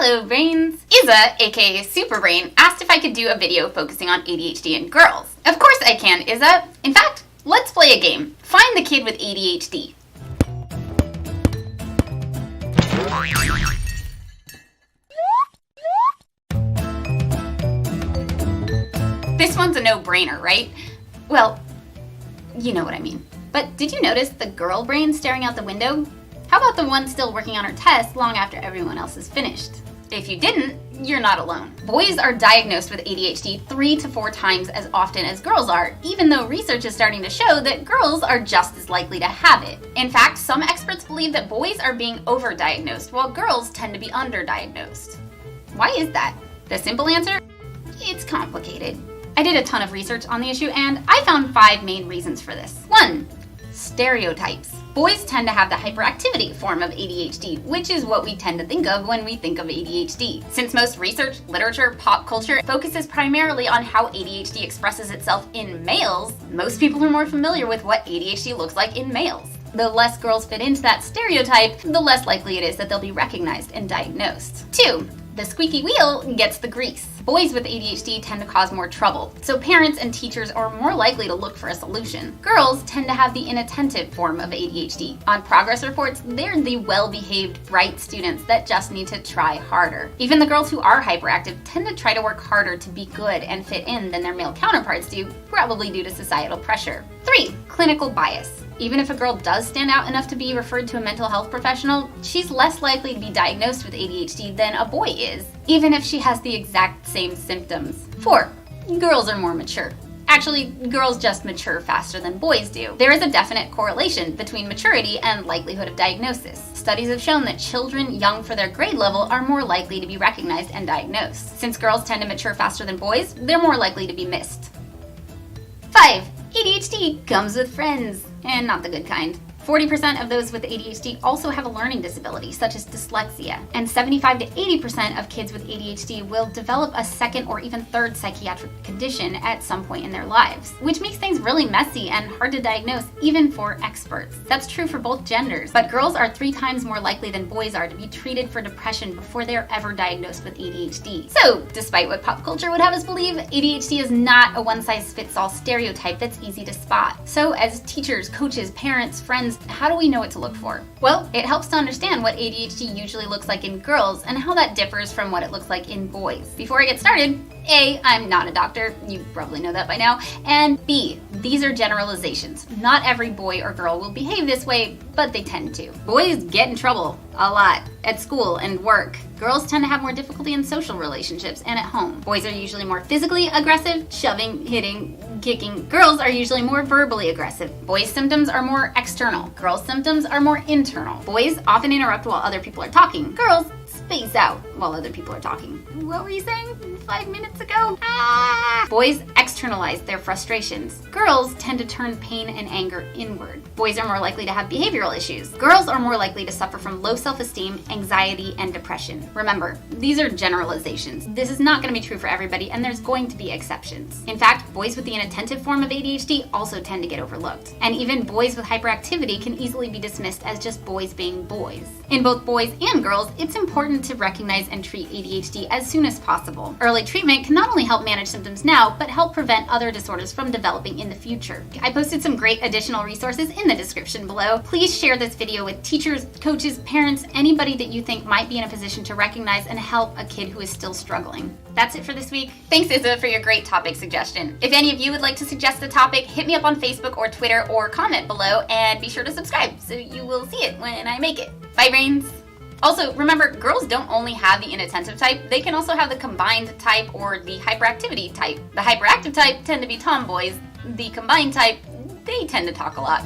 Hello brains! Izza, aka Superbrain, asked if I could do a video focusing on ADHD in girls. Of course I can, Izza. In fact, let's play a game. Find the kid with ADHD. This one's a no-brainer, right? Well, you know what I mean. But did you notice the girl brain staring out the window? How about the one still working on her test long after everyone else is finished? If you didn't, you're not alone. Boys are diagnosed with ADHD 3 to 4 times as often as girls are, even though research is starting to show that girls are just as likely to have it. In fact, some experts believe that boys are being overdiagnosed while girls tend to be underdiagnosed. Why is that? The simple answer? It's complicated. I did a ton of research on the issue and I found 5 main reasons for this. 1. Stereotypes. Boys tend to have the hyperactivity form of ADHD, which is what we tend to think of when we think of ADHD. Since most research, literature, pop culture focuses primarily on how ADHD expresses itself in males, most people are more familiar with what ADHD looks like in males. The less girls fit into that stereotype, the less likely it is that they'll be recognized and diagnosed. 2. The squeaky wheel gets the grease. Boys with ADHD tend to cause more trouble, so parents and teachers are more likely to look for a solution. Girls tend to have the inattentive form of ADHD. On progress reports, they're the well-behaved, bright students that just need to try harder. Even the girls who are hyperactive tend to try to work harder to be good and fit in than their male counterparts do, probably due to societal pressure. 3. Clinical bias. Even if a girl does stand out enough to be referred to a mental health professional, she's less likely to be diagnosed with ADHD than a boy is, even if she has the exact same symptoms. 4. Girls are more mature. Actually, girls just mature faster than boys do. There is a definite correlation between maturity and likelihood of diagnosis. Studies have shown that children young for their grade level are more likely to be recognized and diagnosed. Since girls tend to mature faster than boys, they're more likely to be missed. 5. ADHD comes with friends. And not the good kind. 40% of those with ADHD also have a learning disability, such as dyslexia, and 75 to 80% of kids with ADHD will develop a second or even third psychiatric condition at some point in their lives, which makes things really messy and hard to diagnose even for experts. That's true for both genders, but girls are 3 times more likely than boys are to be treated for depression before they're ever diagnosed with ADHD. So, despite what pop culture would have us believe, ADHD is not a one-size-fits-all stereotype that's easy to spot. So, as teachers, coaches, parents, friends, how do we know what to look for? Well, it helps to understand what ADHD usually looks like in girls and how that differs from what it looks like in boys. Before I get started, A, I'm not a doctor, you probably know that by now, and B, these are generalizations. Not every boy or girl will behave this way, but they tend to. Boys get in trouble a lot at school and work. Girls tend to have more difficulty in social relationships and at home. Boys are usually more physically aggressive, shoving, hitting, kicking. Girls are usually more verbally aggressive. Boys' symptoms are more external. Girls' symptoms are more internal. Boys often interrupt while other people are talking. Girls space out while other people are talking. What were you saying 5 minutes ago? Boys externalize their frustrations. Girls tend to turn pain and anger inward. Boys are more likely to have behavioral issues. Girls are more likely to suffer from low self-esteem, anxiety, and depression. Remember, these are generalizations. This is not going to be true for everybody, and there's going to be exceptions. In fact, boys with the inattentive form of ADHD also tend to get overlooked. And even boys with hyperactivity can easily be dismissed as just boys being boys. In both boys and girls, it's important to recognize and treat ADHD as soon as possible. Early treatment can not only help manage symptoms now, but help prevent other disorders from developing in the future. I posted some great additional resources in the description below. Please share this video with teachers, coaches, parents, anybody that you think might be in a position to recognize and help a kid who is still struggling. That's it for this week. Thanks, Izza, for your great topic suggestion. If any of you would like to suggest a topic, hit me up on Facebook or Twitter or comment below, and be sure to subscribe so you will see it when I make it. Bye, brains! Also, remember, girls don't only have the inattentive type, they can also have the combined type or the hyperactivity type. The hyperactive type tend to be tomboys, the combined type, they tend to talk a lot.